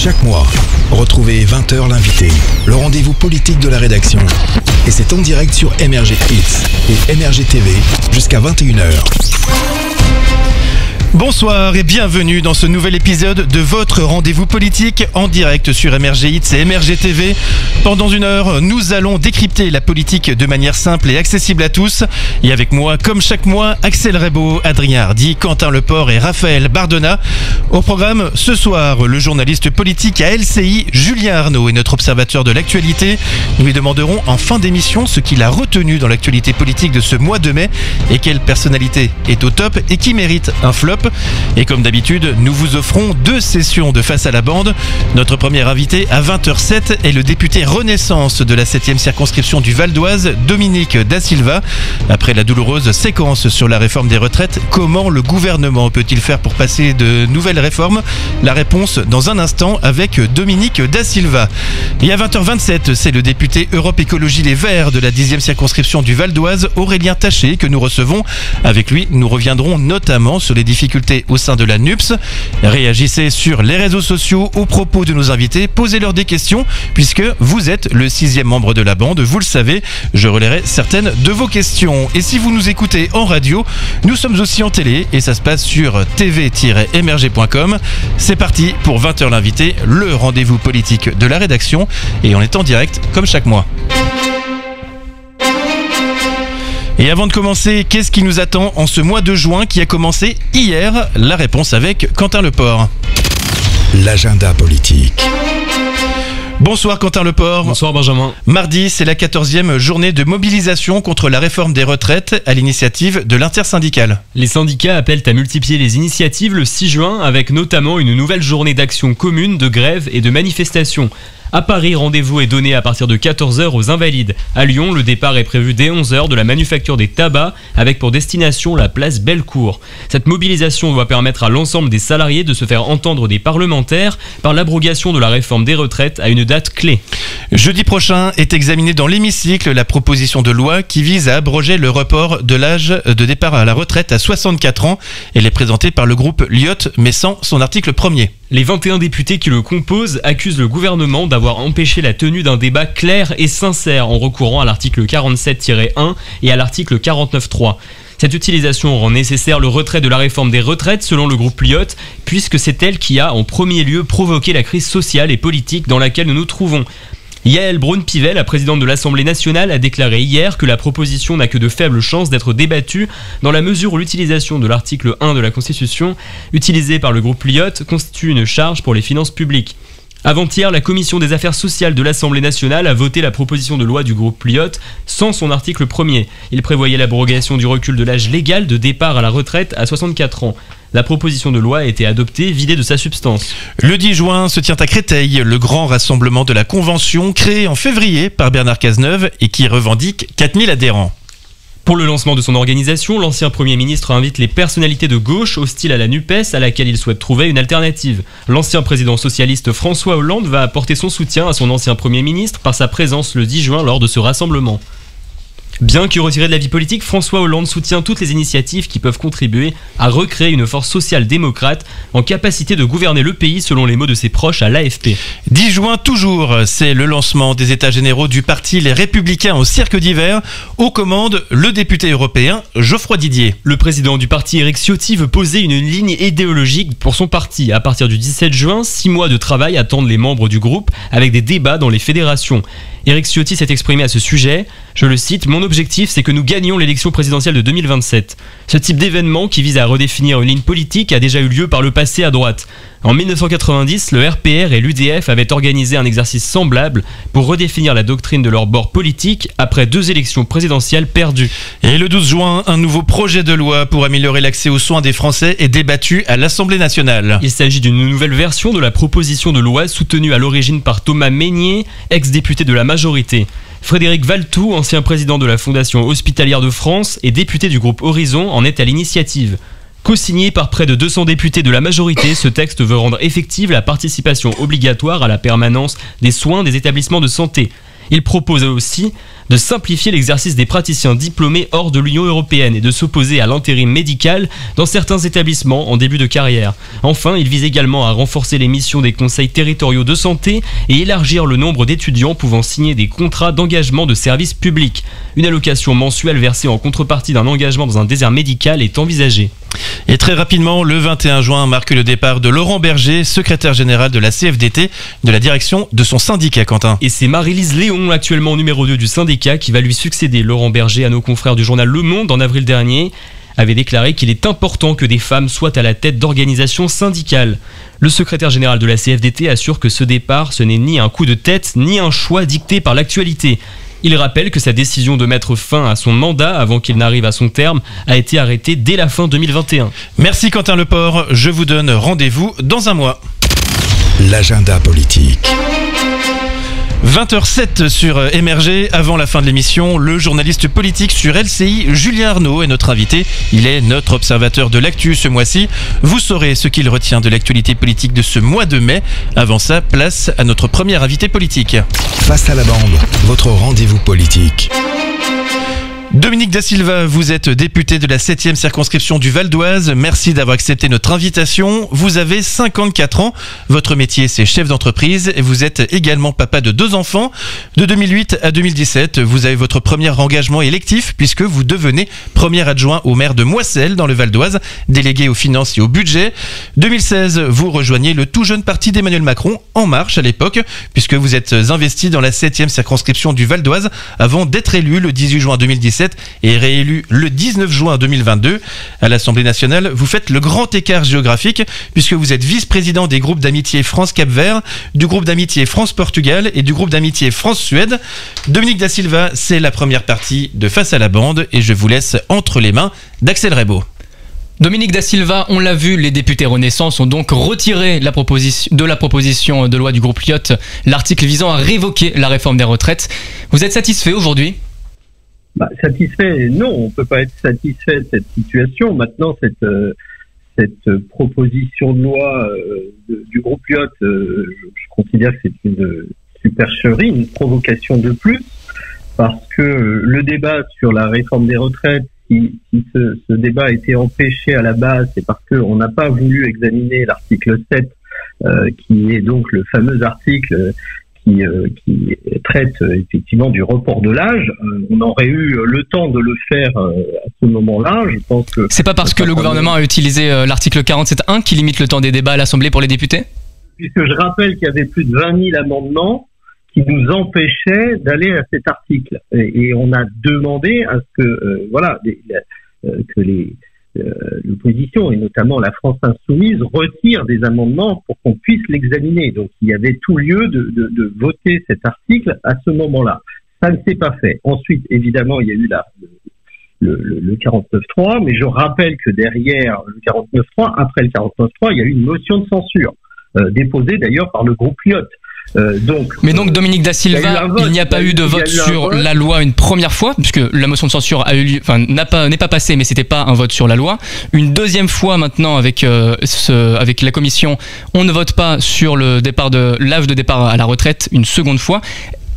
Chaque mois, retrouvez 20h l'invité, le rendez-vous politique de la rédaction. Et c'est en direct sur MRG Hits et MRG TV jusqu'à 21h. Bonsoir et bienvenue dans ce nouvel épisode de votre rendez-vous politique en direct sur MRG Hits et MRG TV. Pendant une heure, nous allons décrypter la politique de manière simple et accessible à tous. Et avec moi, comme chaque mois, Axel Rebaud, Adrien Hardy, Quentin Leport et Raphaël Bardona. Au programme, ce soir, le journaliste politique à LCI, Julien Arnaud, est notre observateur de l'actualité. Nous lui demanderons en fin d'émission ce qu'il a retenu dans l'actualité politique de ce mois de mai et quelle personnalité est au top et qui mérite un flop. Et comme d'habitude, nous vous offrons 2 sessions de Face à la bande. Notre premier invité à 20h07 est le député Renaissance de la 7e circonscription du Val d'Oise, Dominique Da Silva. Après la douloureuse séquence sur la réforme des retraites, comment le gouvernement peut-il faire pour passer de nouvelles réformes? La réponse dans un instant avec Dominique Da Silva. Et à 20h27, c'est le député Europe Écologie Les Verts de la 10e circonscription du Val d'Oise, Aurélien Taché, que nous recevons. Avec lui, nous reviendrons notamment sur les difficultés au sein de la NUPS. Réagissez sur les réseaux sociaux aux propos de nos invités, posez-leur des questions puisque vous êtes le 6e membre de la bande, vous le savez, je relayerai certaines de vos questions. Et si vous nous écoutez en radio, nous sommes aussi en télé et ça se passe sur tv-mrg.com. C'est parti pour 20h l'invité, le rendez-vous politique de la rédaction et on est en direct comme chaque mois. Et avant de commencer, qu'est-ce qui nous attend en ce mois de juin qui a commencé hier? La réponse avec Quentin Leport. L'agenda politique. Bonsoir Quentin Leport. Bonsoir Benjamin. Mardi, c'est la 14e journée de mobilisation contre la réforme des retraites à l'initiative de l'intersyndicale. Les syndicats appellent à multiplier les initiatives le 6 juin avec notamment une nouvelle journée d'action commune, de grève et de manifestation. À Paris, rendez-vous est donné à partir de 14h aux Invalides. À Lyon, le départ est prévu dès 11h de la manufacture des tabacs avec pour destination la place Bellecour. Cette mobilisation doit permettre à l'ensemble des salariés de se faire entendre des parlementaires par l'abrogation de la réforme des retraites à une date clé. Jeudi prochain est examinée dans l'hémicycle la proposition de loi qui vise à abroger le report de l'âge de départ à la retraite à 64 ans. Elle est présentée par le groupe Lyotte mais sans son article 1er. Les 21 députés qui le composent accusent le gouvernement d'avoir empêché la tenue d'un débat clair et sincère en recourant à l'article 47-1 et à l'article 49.3. Cette utilisation rend nécessaire le retrait de la réforme des retraites selon le groupe Lyotte, puisque c'est elle qui a en premier lieu provoqué la crise sociale et politique dans laquelle nous nous trouvons. Yaël Braun-Pivet, la présidente de l'Assemblée nationale, a déclaré hier que la proposition n'a que de faibles chances d'être débattue dans la mesure où l'utilisation de l'article 1 de la Constitution, utilisé par le groupe Lyotte, constitue une charge pour les finances publiques. Avant-hier, la commission des affaires sociales de l'Assemblée nationale a voté la proposition de loi du groupe Lyotte sans son article 1er. Il prévoyait l'abrogation du recul de l'âge légal de départ à la retraite à 64 ans. La proposition de loi a été adoptée, vidée de sa substance. Le 10 juin se tient à Créteil le grand rassemblement de la Convention créé en février par Bernard Cazeneuve et qui revendique 4000 adhérents. Pour le lancement de son organisation, l'ancien Premier ministre invite les personnalités de gauche hostiles à la NUPES à laquelle il souhaite trouver une alternative. L'ancien président socialiste François Hollande va apporter son soutien à son ancien Premier ministre par sa présence le 10 juin lors de ce rassemblement. Bien que retiré de la vie politique, François Hollande soutient toutes les initiatives qui peuvent contribuer à recréer une force social-démocrate en capacité de gouverner le pays selon les mots de ses proches à l'AFP. 10 juin toujours, c'est le lancement des états généraux du parti Les Républicains au Cirque d'Hiver. Aux commandes, le député européen Geoffroy Didier. Le président du parti Éric Ciotti veut poser une ligne idéologique pour son parti. À partir du 17 juin, 6 mois de travail attendent les membres du groupe avec des débats dans les fédérations. Éric Ciotti s'est exprimé à ce sujet, je le cite, « Mon objectif, c'est que nous gagnions l'élection présidentielle de 2027. Ce type d'événement qui vise à redéfinir une ligne politique a déjà eu lieu par le passé à droite. En 1990, le RPR et l'UDF avaient organisé un exercice semblable pour redéfinir la doctrine de leur bord politique après 2 élections présidentielles perdues. » Et le 12 juin, un nouveau projet de loi pour améliorer l'accès aux soins des Français est débattu à l'Assemblée nationale. Il s'agit d'une nouvelle version de la proposition de loi soutenue à l'origine par Thomas Mesnier, ex-député de la majorité. Frédéric Valtou, ancien président de la Fondation hospitalière de France et député du groupe Horizon, en est à l'initiative. Co-signé par près de 200 députés de la majorité, ce texte veut rendre effective la participation obligatoire à la permanence des soins des établissements de santé. Il propose aussi de simplifier l'exercice des praticiens diplômés hors de l'Union européenne et de s'opposer à l'intérim médical dans certains établissements en début de carrière. Enfin, il vise également à renforcer les missions des conseils territoriaux de santé et élargir le nombre d'étudiants pouvant signer des contrats d'engagement de service public. Une allocation mensuelle versée en contrepartie d'un engagement dans un désert médical est envisagée. Et très rapidement, le 21 juin marque le départ de Laurent Berger, secrétaire général de la CFDT, de la direction de son syndicat, Quentin. Et c'est Marie-Lise Léon, actuellement numéro 2 du syndicat, qui va lui succéder. Laurent Berger, à nos confrères du journal Le Monde en avril dernier, avait déclaré qu'il est important que des femmes soient à la tête d'organisations syndicales. Le secrétaire général de la CFDT assure que ce départ, ce n'est ni un coup de tête, ni un choix dicté par l'actualité. Il rappelle que sa décision de mettre fin à son mandat avant qu'il n'arrive à son terme a été arrêtée dès la fin 2021. Merci Quentin Leport, je vous donne rendez-vous dans un mois. L'agenda politique. 20h07 sur MRG. Avant la fin de l'émission, le journaliste politique sur LCI, Julien Arnaud, est notre invité. Il est notre observateur de l'actu ce mois-ci. Vous saurez ce qu'il retient de l'actualité politique de ce mois de mai. Avant ça, place à notre premier invité politique. Face à la bande, votre rendez-vous politique. Dominique Da Silva, vous êtes député de la 7e circonscription du Val d'Oise. Merci d'avoir accepté notre invitation. Vous avez 54 ans. Votre métier, c'est chef d'entreprise et vous êtes également papa de 2 enfants. De 2008 à 2017, vous avez votre premier engagement électif puisque vous devenez premier adjoint au maire de Moisselles dans le Val d'Oise, délégué aux finances et au budget. 2016, vous rejoignez le tout jeune parti d'Emmanuel Macron, En Marche à l'époque, puisque vous êtes investi dans la 7e circonscription du Val d'Oise avant d'être élu le 18 juin 2017 et réélu le 19 juin 2022. À l'Assemblée nationale, vous faites le grand écart géographique puisque vous êtes vice-président des groupes d'amitié France-Cap-Vert, du groupe d'amitié France-Portugal et du groupe d'amitié France-Suède. Dominique Da Silva, c'est la première partie de Face à la bande et je vous laisse entre les mains d'Axel Rebaud. Dominique Da Silva, on l'a vu, les députés Renaissance ont donc retiré la proposition de loi du groupe Lyot, l'article visant à révoquer la réforme des retraites. Vous êtes satisfait aujourd'hui ? Satisfait, non, on peut pas être satisfait de cette situation. Maintenant, cette proposition de loi du groupe Lyot, je considère que c'est une supercherie, une provocation de plus, parce que le débat sur la réforme des retraites, si ce débat a été empêché à la base, c'est parce qu'on n'a pas voulu examiner l'article 7, qui est donc le fameux article qui traite effectivement du report de l'âge. On aurait eu le temps de le faire à ce moment-là. Je pense que c'est pas parce que le gouvernement a utilisé l'article 47.1 qui limite le temps des débats à l'Assemblée pour les députés ? Puisque je rappelle qu'il y avait plus de 20 000 amendements qui nous empêchaient d'aller à cet article. Et on a demandé à ce que l'opposition, et notamment la France Insoumise, retire des amendements pour qu'on puisse l'examiner. Donc il y avait tout lieu de voter cet article à ce moment-là. Ça ne s'est pas fait. Ensuite, évidemment, il y a eu le 49.3, mais je rappelle que derrière le 49.3, après le 49.3, il y a eu une motion de censure, déposée d'ailleurs par le groupe Lyot. Mais donc Dominique Da Silva, il n'y a pas eu de vote sur la loi une première fois, puisque la motion de censure a eu lieu, n'est pas passée, mais c'était pas un vote sur la loi. Une deuxième fois maintenant avec la commission, on ne vote pas sur l'âge de départ à la retraite une seconde fois.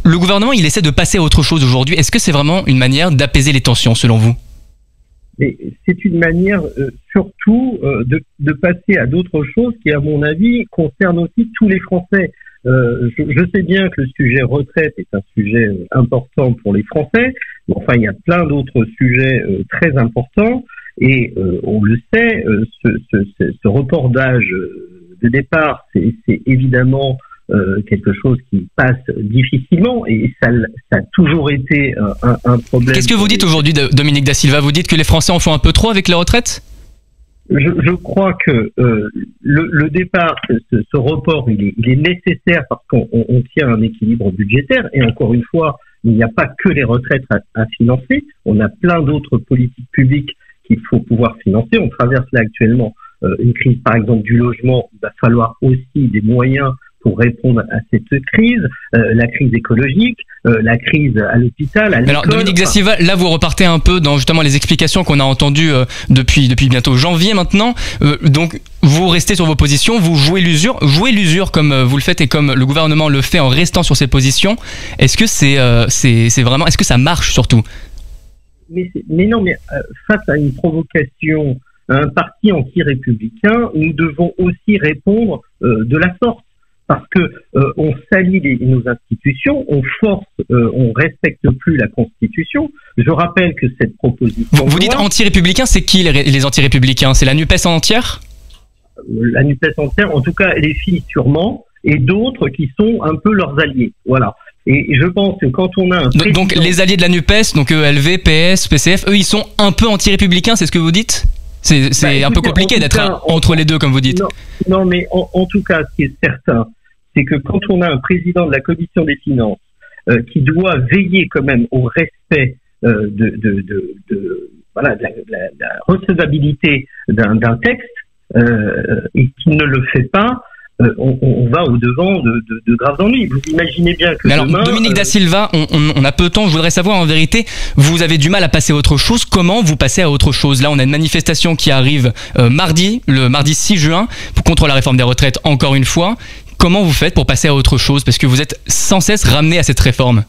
Le gouvernement, il essaie de passer à autre chose aujourd'hui. Est-ce que c'est vraiment une manière d'apaiser les tensions, selon vous ? Mais c'est une manière surtout de passer à d'autres choses qui, à mon avis, concernent aussi tous les Français. Je sais bien que le sujet retraite est un sujet important pour les Français, mais enfin il y a plein d'autres sujets très importants et on le sait, ce report d'âge de départ, c'est évidemment quelque chose qui passe difficilement et ça a toujours été un problème. Qu'est-ce que vous dites aujourd'hui, Dominique Da Silva ? Vous dites que les Français en font un peu trop avec les retraites ? Je crois que le départ, ce report, il est nécessaire parce qu'on tient un équilibre budgétaire et encore une fois, il n'y a pas que les retraites à financer. On a plein d'autres politiques publiques qu'il faut pouvoir financer. On traverse là actuellement une crise, par exemple, du logement. Il va falloir aussi des moyens pour répondre à cette crise, la crise écologique, la crise à l'hôpital, à l'école. Alors Dominique Da Silva, là vous repartez un peu dans justement les explications qu'on a entendues depuis bientôt janvier maintenant. Donc vous restez sur vos positions, vous jouez l'usure comme vous le faites et comme le gouvernement le fait en restant sur ses positions. Est-ce que c'est vraiment, est-ce que ça marche surtout? Mais non, face à une provocation, à un parti anti-républicain, nous devons aussi répondre de la sorte. Parce que on salit nos institutions, on respecte plus la Constitution. Je rappelle que cette proposition... Vous dites anti-républicain, c'est qui les anti-républicains? C'est la NUPES en entière? La NUPES entière, en tout cas les filles sûrement, et d'autres qui sont un peu leurs alliés. Voilà. Et je pense que quand on a un président... Donc les alliés de la NUPES, donc ELV, PS, PCF, eux ils sont un peu anti-républicains, c'est ce que vous dites? C'est un peu compliqué d'être entre les deux, comme vous dites. Non, mais en tout cas, ce qui est certain, c'est que quand on a un président de la Commission des Finances qui doit veiller quand même au respect de la recevabilité d'un texte et qui ne le fait pas, on va au-devant de graves ennuis. Vous imaginez bien que alors, demain... Dominique Da Silva, on a peu de temps, je voudrais savoir en vérité, vous avez du mal à passer à autre chose, comment vous passez à autre chose? Là, on a une manifestation qui arrive le mardi 6 juin, contre la réforme des retraites, encore une fois. Comment vous faites pour passer à autre chose? Parce que vous êtes sans cesse ramené à cette réforme.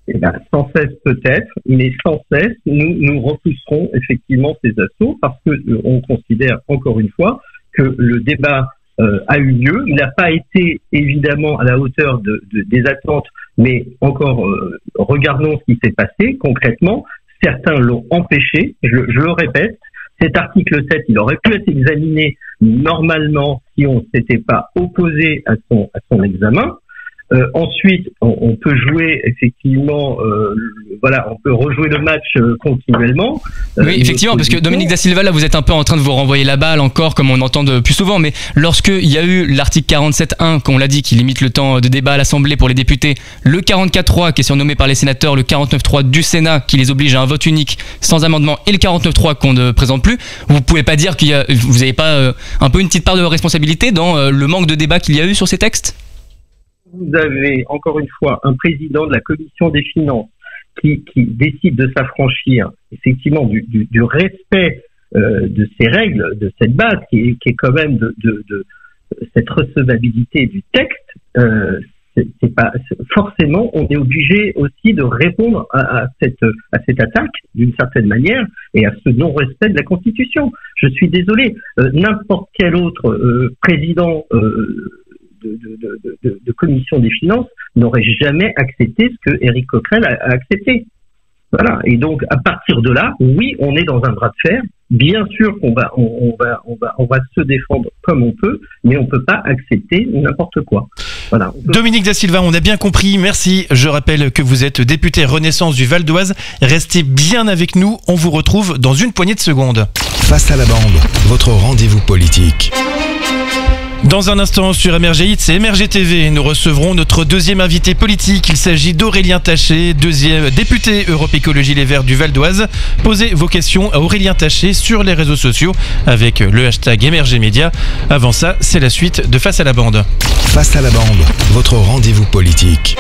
Eh ben, sans cesse peut-être, mais sans cesse, nous repousserons effectivement ces assauts parce que on considère encore une fois que le débat a eu lieu. Il n'a pas été évidemment à la hauteur des attentes, mais encore regardons ce qui s'est passé concrètement. Certains l'ont empêché, je le répète. Cet article 7, il aurait pu être examiné normalement si on ne s'était pas opposé à son examen. Ensuite, on peut jouer effectivement, on peut rejouer le match continuellement. Oui, effectivement, parce que Dominique Da Silva, là, vous êtes un peu en train de vous renvoyer la balle encore, comme on entend de plus souvent. Mais lorsqu'il y a eu l'article 47.1, qu'on l'a dit, qui limite le temps de débat à l'Assemblée pour les députés, le 44.3 qui est surnommé par les sénateurs le 49.3 du Sénat, qui les oblige à un vote unique sans amendement, et le 49.3 qu'on ne présente plus, vous pouvez pas dire vous n'avez pas un peu une petite part de responsabilité dans le manque de débat qu'il y a eu sur ces textes? Vous avez encore une fois un président de la Commission des Finances qui décide de s'affranchir effectivement du respect de ces règles, de cette base qui est quand même de cette recevabilité du texte. C'est pas forcément, on est obligé aussi de répondre à cette attaque d'une certaine manière et à ce non-respect de la Constitution. Je suis désolé, n'importe quel autre président de commission des finances n'aurait jamais accepté ce que Éric Coquerel a accepté. Voilà. Et donc, à partir de là, oui, on est dans un bras de fer. Bien sûr qu'on va se défendre comme on peut, mais on peut pas accepter n'importe quoi. Voilà. Dominique Da Silva, on a bien compris. Merci. Je rappelle que vous êtes député Renaissance du Val d'Oise. Restez bien avec nous. On vous retrouve dans une poignée de secondes. Face à la bande, votre rendez-vous politique. Dans un instant sur MRG Hits et MRG TV, nous recevrons notre deuxième invité politique. Il s'agit d'Aurélien Taché, deuxième député Europe Écologie Les Verts du Val d'Oise. Posez vos questions à Aurélien Taché sur les réseaux sociaux avec le hashtag MRG Média. Avant ça, c'est la suite de Face à la bande. Face à la bande, votre rendez-vous politique.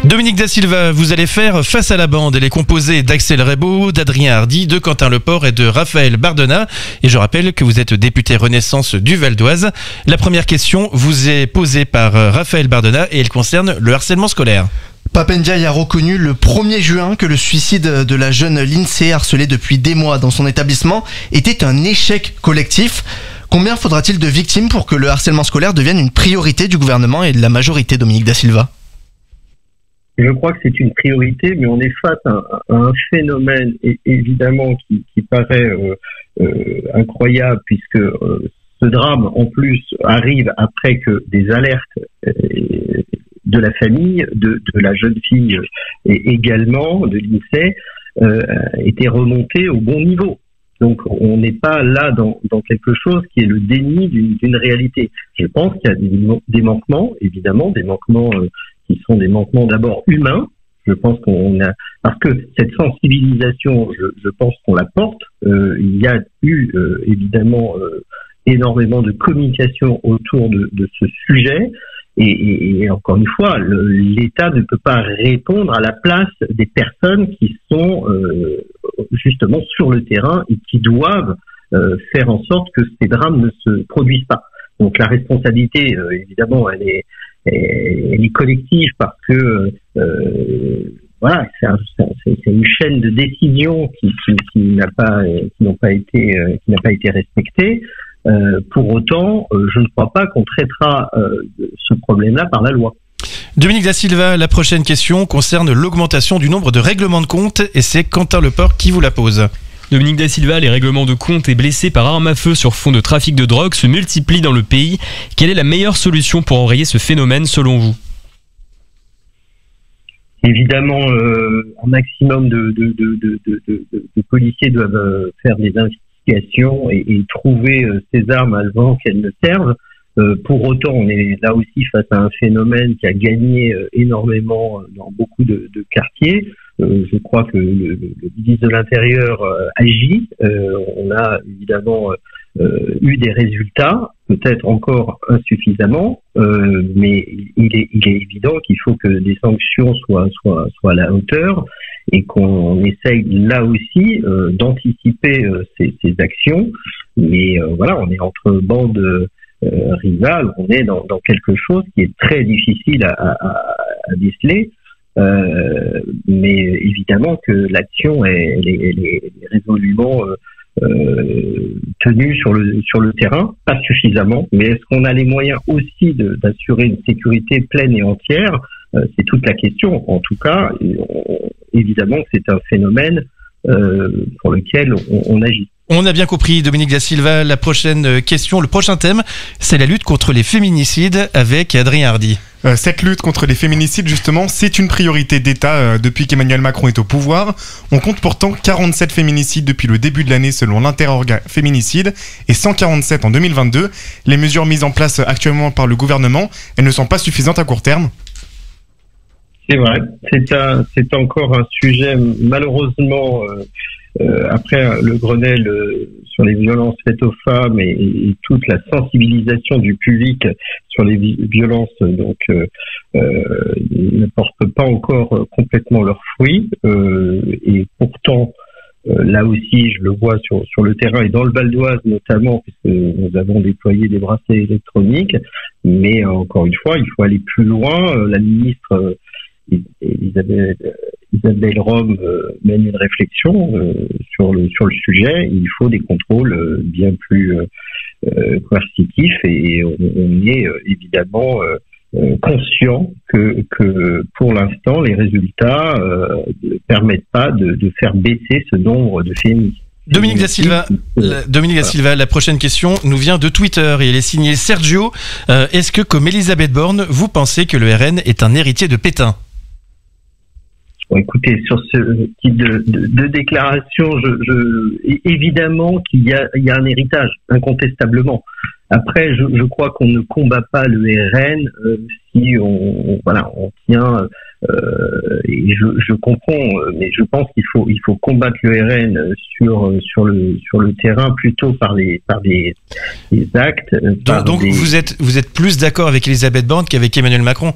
Dominique Da Silva, vous allez faire Face à la bande. Elle est composée d'Axel Rebaud, d'Adrien Hardy, de Quentin Leport et de Raphaël Bardena. Et je rappelle que vous êtes député Renaissance du Val d'Oise. La première question vous est posée par Raphaël Bardena et elle concerne le harcèlement scolaire. Pap Ndiaye a reconnu le 1er juin que le suicide de la jeune Lindsay, harcelée depuis des mois dans son établissement, était un échec collectif. Combien faudra-t-il de victimes pour que le harcèlement scolaire devienne une priorité du gouvernement et de la majorité, Dominique Da Silva ? Je crois que c'est une priorité, mais on est face à un phénomène évidemment qui paraît incroyable, puisque ce drame en plus arrive après que des alertes de la famille, de la jeune fille et également de l'INSEE étaient remontées au bon niveau. Donc on n'est pas là dans quelque chose qui est le déni d'une réalité. Je pense qu'il y a des manquements, évidemment, des manquements qui sont des manquements d'abord humains. Je pense parce que cette sensibilisation, je pense qu'on la porte. Il y a eu évidemment énormément de communication autour de ce sujet. Et encore une fois, l'État ne peut pas répondre à la place des personnes qui sont justement sur le terrain et qui doivent faire en sorte que ces drames ne se produisent pas. Donc la responsabilité, évidemment, elle est collective parce que voilà, c'est une chaîne de décisions qui n'a pas été respectée. Pour autant, je ne crois pas qu'on traitera ce problème-là par la loi. Dominique Da Silva, la prochaine question concerne l'augmentation du nombre de règlements de compte et c'est Quentin Leport qui vous la pose. Dominique Da Silva, les règlements de compte et blessés par arme à feu sur fond de trafic de drogue se multiplient dans le pays. Quelle est la meilleure solution pour enrayer ce phénomène selon vous ? Évidemment, un maximum de policiers doivent faire des investigations et trouver ces armes avant qu'elles ne servent. Pour autant, on est là aussi face à un phénomène qui a gagné énormément dans beaucoup de quartiers. Je crois que le ministre de l'Intérieur agit. On a évidemment eu des résultats, peut-être encore insuffisamment, mais il est évident qu'il faut que des sanctions soient à la hauteur et qu'on essaye là aussi d'anticiper ces actions. Mais voilà, on est entre bandes rivales, on est dans quelque chose qui est très difficile à déceler. Mais évidemment que l'action elle est résolument tenue sur le terrain, pas suffisamment. Mais est-ce qu'on a les moyens aussi d'assurer une sécurité pleine et entière? C'est toute la question. En tout cas, évidemment que c'est un phénomène pour lequel on agit. On a bien compris, Dominique Da Silva. La prochaine question, le prochain thème, c'est la lutte contre les féminicides avec Adrien Hardy. Cette lutte contre les féminicides, justement, c'est une priorité d'État depuis qu'Emmanuel Macron est au pouvoir. On compte pourtant 47 féminicides depuis le début de l'année selon l'Interorga Féminicide et 147 en 2022. Les mesures mises en place actuellement par le gouvernement, elles ne sont pas suffisantes à court terme. C'est vrai, c'est encore un sujet malheureusement après le Grenelle sur les violences faites aux femmes et toute la sensibilisation du public sur les violences donc ne portent pas encore complètement leurs fruits et pourtant là aussi je le vois sur le terrain et dans le Val d'Oise notamment puisque nous avons déployé des bracelets électroniques, mais encore une fois il faut aller plus loin. La ministre Isabelle Rome mène une réflexion sur le sujet. Il faut des contrôles bien plus coercitifs et on est évidemment conscient que pour l'instant les résultats ne permettent pas de faire baisser ce nombre de féminicides. Dominique Da Silva, la prochaine question nous vient de Twitter et elle est signée Sergio. Est-ce que, comme Elisabeth Borne, vous pensez que le RN est un héritier de Pétain ? Bon, écoutez, sur ce type de déclaration, évidemment qu'il y a un héritage, incontestablement. Après, je crois qu'on ne combat pas le RN si on tient. Et je comprends, mais je pense qu'il faut combattre le RN sur le terrain plutôt par des actes. Donc vous êtes plus d'accord avec Elisabeth Borne qu'avec Emmanuel Macron,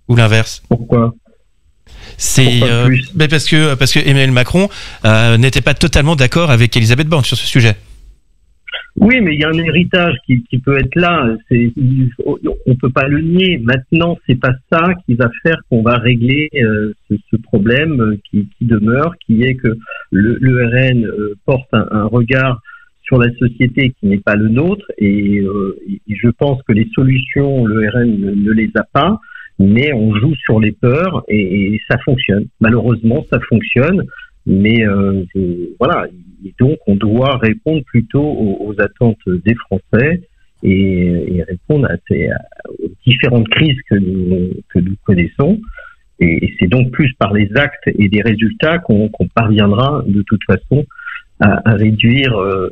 ou l'inverse? Pourquoi? C'est parce que Emmanuel Macron n'était pas totalement d'accord avec Elisabeth Borne sur ce sujet. Oui, mais il y a un héritage qui peut être là. On peut pas le nier. Maintenant, c'est pas ça qui va faire qu'on va régler ce problème qui demeure, qui est que le RN porte un regard sur la société qui n'est pas le nôtre. Et je pense que les solutions, le RN ne les a pas. Mais on joue sur les peurs et ça fonctionne. Malheureusement, ça fonctionne. Mais voilà. Et donc, on doit répondre plutôt aux attentes des Français et répondre aux différentes crises que nous connaissons. Et c'est donc plus par les actes et des résultats qu'on parviendra de toute façon à réduire le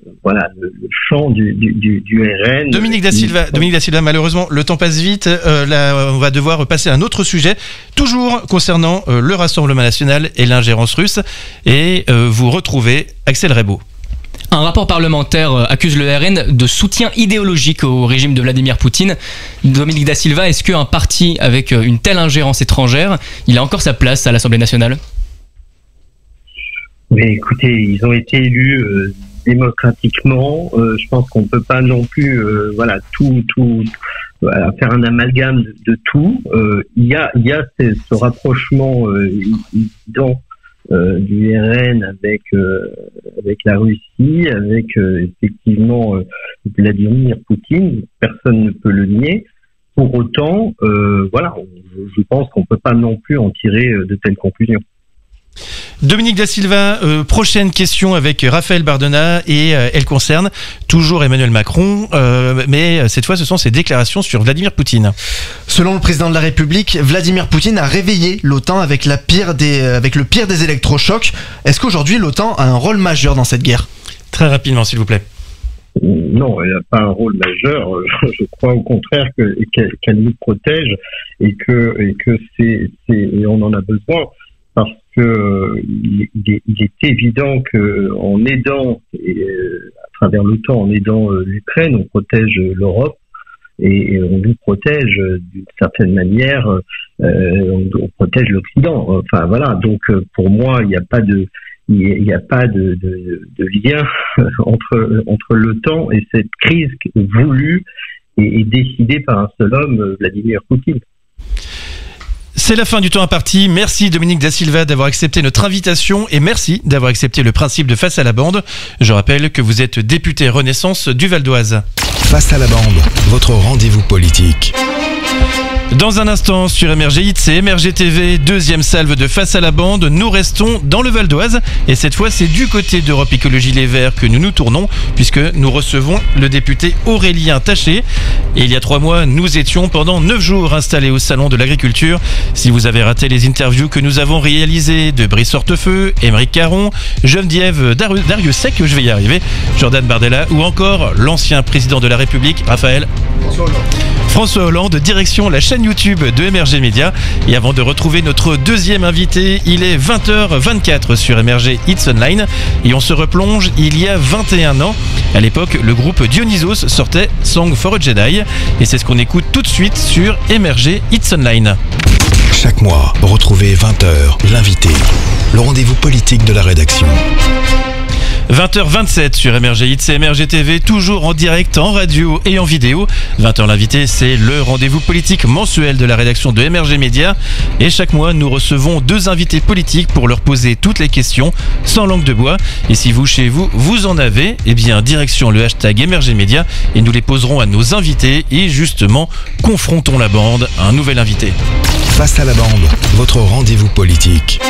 champ du RN. Dominique Da Silva, malheureusement, le temps passe vite. Là, on va devoir passer à un autre sujet, toujours concernant le Rassemblement national et l'ingérence russe. Et vous retrouvez Axel Rebaud. Un rapport parlementaire accuse le RN de soutien idéologique au régime de Vladimir Poutine. Dominique Da Silva, est-ce qu'un parti avec une telle ingérence étrangère, il a encore sa place à l'Assemblée nationale ? Mais écoutez, ils ont été élus démocratiquement. Je pense qu'on peut pas non plus, faire un amalgame de tout. Il y a ce rapprochement évident du RN avec la Russie, avec effectivement Vladimir Poutine. Personne ne peut le nier. Pour autant, je pense qu'on peut pas non plus en tirer de telles conclusions. Dominique Da Silva, prochaine question avec Raphaël Bardena et elle concerne toujours Emmanuel Macron, mais cette fois ce sont ses déclarations sur Vladimir Poutine. Selon le président de la République, Vladimir Poutine a réveillé l'OTAN avec le pire des électrochocs. Est-ce qu'aujourd'hui l'OTAN a un rôle majeur dans cette guerre ? Très rapidement s'il vous plaît. Non, elle n'a pas un rôle majeur. Je crois au contraire qu'elle nous protège et que on en a besoin. Parce que il est évident que en aidant à travers l'OTAN, en aidant l'Ukraine, on protège l'Europe et on nous protège d'une certaine manière, on protège l'Occident. Enfin voilà. Donc pour moi, il n'y a pas de lien entre l'OTAN et cette crise voulue et décidée par un seul homme, Vladimir Poutine. C'est la fin du temps imparti. Merci Dominique Da Silva d'avoir accepté notre invitation et merci d'avoir accepté le principe de Face à la bande. Je rappelle que vous êtes député Renaissance du Val d'Oise. Face à la bande, votre rendez-vous politique. Dans un instant sur MRG Hits et MRG TV, deuxième salve de Face à la bande, nous restons dans le Val d'Oise et cette fois c'est du côté d'Europe Écologie Les Verts que nous nous tournons puisque nous recevons le député Aurélien Taché. Et il y a 3 mois, nous étions pendant 9 jours installés au Salon de l'Agriculture. Si vous avez raté les interviews que nous avons réalisées de Brice Hortefeux, Émeric Caron, Geneviève Dariussec, je vais y arriver, Jordan Bardella ou encore l'ancien président de la République, Raphaël François Hollande, direction la chaîne YouTube de MRG Média. Et avant de retrouver notre deuxième invité, il est 20h24 sur MRG Hits Online et on se replonge il y a 21 ans. À l'époque, le groupe Dionysos sortait Song for a Jedi et c'est ce qu'on écoute tout de suite sur MRG Hits Online. Chaque mois, retrouvez 20h l'invité, le rendez-vous politique de la rédaction. 20h27 sur MRG Hits et MRG TV, toujours en direct, en radio et en vidéo. 20h l'invité, c'est le rendez-vous politique mensuel de la rédaction de MRG Média. Et chaque mois, nous recevons 2 invités politiques pour leur poser toutes les questions sans langue de bois. Et si vous, chez vous, vous en avez, eh bien, direction le hashtag MRG Média et nous les poserons à nos invités. Et justement, confrontons la bande à un nouvel invité. Face à la bande, votre rendez-vous politique.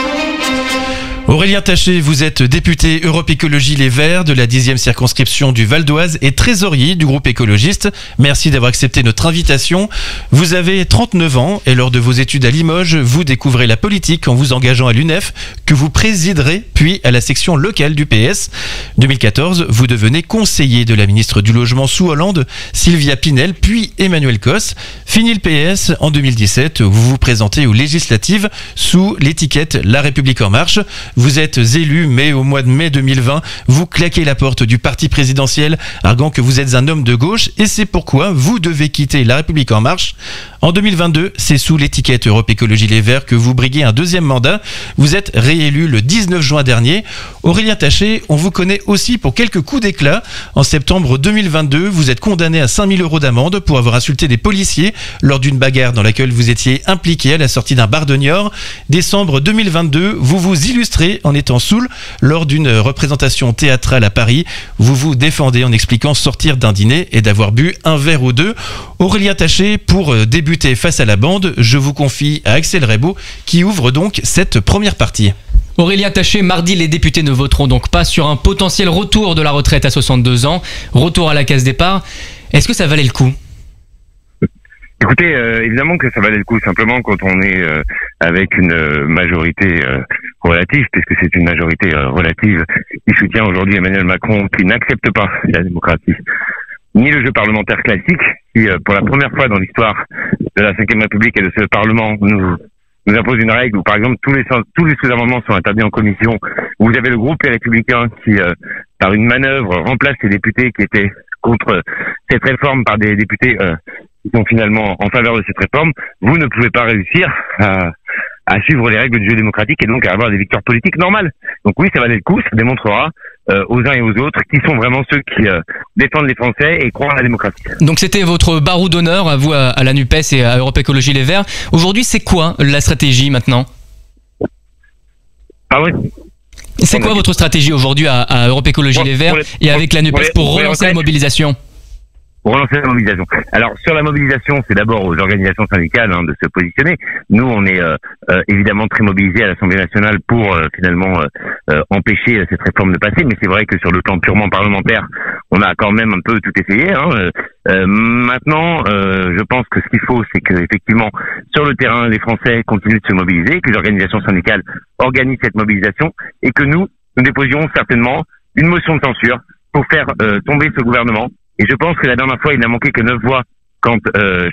Aurélien Taché, vous êtes député Europe Écologie Les Verts de la 10e circonscription du Val d'Oise et trésorier du groupe écologiste. Merci d'avoir accepté notre invitation. Vous avez 39 ans et lors de vos études à Limoges, vous découvrez la politique en vous engageant à l'UNEF que vous présiderez puis à la section locale du PS. 2014, vous devenez conseiller de la ministre du Logement sous Hollande, Sylvia Pinel, puis Emmanuel Cos. Fini le PS, en 2017, vous vous présentez aux législatives sous l'étiquette La République En Marche. Vous êtes élu, mais au mois de mai 2020, vous claquez la porte du parti présidentiel, arguant que vous êtes un homme de gauche, et c'est pourquoi vous devez quitter La République En Marche. En 2022, c'est sous l'étiquette Europe Écologie Les Verts que vous briguez un deuxième mandat. Vous êtes réélu le 19 juin dernier. Aurélien Taché, on vous connaît aussi pour quelques coups d'éclat. En septembre 2022, vous êtes condamné à 5 000 € d'amende pour avoir insulté des policiers lors d'une bagarre dans laquelle vous étiez impliqué à la sortie d'un bar de Niort. Décembre 2022, vous vous illustrez en étant saoul lors d'une représentation théâtrale à Paris. Vous vous défendez en expliquant sortir d'un dîner et d'avoir bu un verre ou deux. Aurélien Taché, pour débuter Face à la bande, je vous confie à Axel Rebaud qui ouvre donc cette première partie. Aurélien Taché, mardi, les députés ne voteront donc pas sur un potentiel retour de la retraite à 62 ans, retour à la case départ. Est-ce que ça valait le coup ? Écoutez, évidemment que ça valait le coup, simplement quand on est avec une majorité relative, puisque c'est une majorité relative qui soutient aujourd'hui Emmanuel Macron, qui n'accepte pas la démocratie, ni le jeu parlementaire classique, qui pour la première fois dans l'histoire de la Ve République et de ce Parlement nous impose une règle où, par exemple, tous les sous-amendements sont interdits en commission. Vous avez le groupe Les Républicains qui par une manœuvre, remplace les députés qui étaient contre cette réforme par des députés qui sont finalement en faveur de cette réforme, vous ne pouvez pas réussir à suivre les règles du jeu démocratique et donc à avoir des victoires politiques normales. Donc oui, ça valait le coup, ça démontrera aux uns et aux autres qui sont vraiment ceux qui défendent les Français et croient à la démocratie. Donc c'était votre barreau d'honneur à vous, à la NUPES et à Europe Écologie Les Verts. Aujourd'hui, c'est quoi la stratégie maintenant? Ah oui. C'est quoi votre stratégie aujourd'hui à Europe Écologie Les Verts et avec la NUPES pour relancer la mobilisation? Pour relancer la mobilisation. Alors sur la mobilisation, c'est d'abord aux organisations syndicales de se positionner. Nous, on est évidemment très mobilisés à l'Assemblée nationale pour finalement empêcher cette réforme de passer. Mais c'est vrai que sur le plan purement parlementaire, on a quand même un peu tout essayé. Maintenant, je pense que ce qu'il faut, c'est que effectivement sur le terrain, les Français continuent de se mobiliser, que les organisations syndicales organisent cette mobilisation et que nous déposions certainement une motion de censure pour faire tomber ce gouvernement. Et je pense que la dernière fois, il n'a manqué que 9 voix quand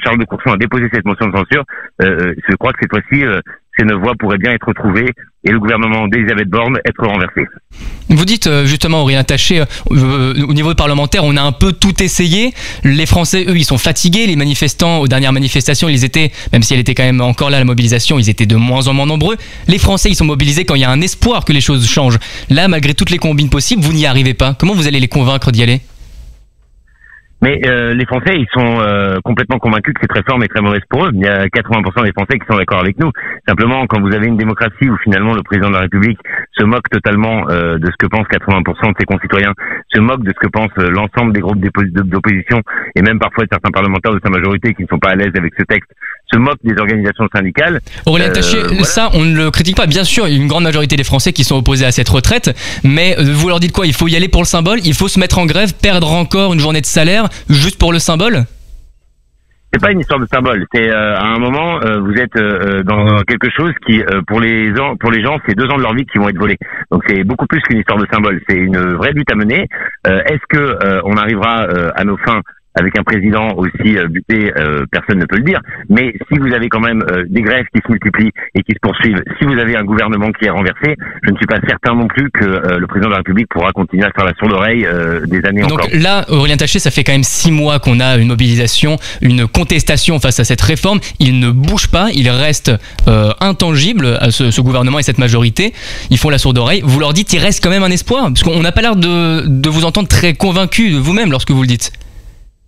Charles de Courson a déposé cette motion de censure. Je crois que cette fois-ci, ces 9 voix pourraient bien être retrouvées et le gouvernement d'Elisabeth Borne être renversé. Vous dites justement, Aurélien Taché, au niveau parlementaire, on a un peu tout essayé. Les Français, eux, ils sont fatigués. Les manifestants, aux dernières manifestations, ils étaient, même si elle était quand même encore là, la mobilisation, ils étaient de moins en moins nombreux. Les Français, ils sont mobilisés quand il y a un espoir que les choses changent. Là, malgré toutes les combines possibles, vous n'y arrivez pas. Comment vous allez les convaincre d'y aller ? Mais les Français, ils sont complètement convaincus que cette réforme est très mauvaise pour eux. Il y a 80% des Français qui sont d'accord avec nous. Simplement, quand vous avez une démocratie où finalement le président de la République se moque totalement de ce que pensent 80% de ses concitoyens, se moque de ce que pensent l'ensemble des groupes d'opposition et même parfois certains parlementaires de sa majorité qui ne sont pas à l'aise avec ce texte, se moque des organisations syndicales. Aurélien Taché, voilà. Ça, on ne le critique pas. Bien sûr, il y a une grande majorité des Français qui sont opposés à cette retraite, mais vous leur dites quoi? Il faut y aller pour le symbole, il faut se mettre en grève, perdre encore une journée de salaire, juste pour le symbole? C'est pas une histoire de symbole. C'est à un moment, vous êtes dans quelque chose qui, pour les gens, c'est 2 ans de leur vie qui vont être volés. Donc c'est beaucoup plus qu'une histoire de symbole. C'est une vraie lutte à mener. Est-ce que on arrivera à nos fins avec un président aussi buté, personne ne peut le dire. Mais si vous avez quand même des grèves qui se multiplient et qui se poursuivent, si vous avez un gouvernement qui est renversé, je ne suis pas certain non plus que le président de la République pourra continuer à faire la sourde oreille des années encore. Donc là, Aurélien Taché, ça fait quand même 6 mois qu'on a une mobilisation, une contestation face à cette réforme. Il ne bouge pas, il reste intangible à ce gouvernement et cette majorité. Ils font la sourde oreille. Vous leur dites, il reste quand même un espoir, parce qu'on n'a pas l'air de vous entendre très convaincu de vous-même lorsque vous le dites.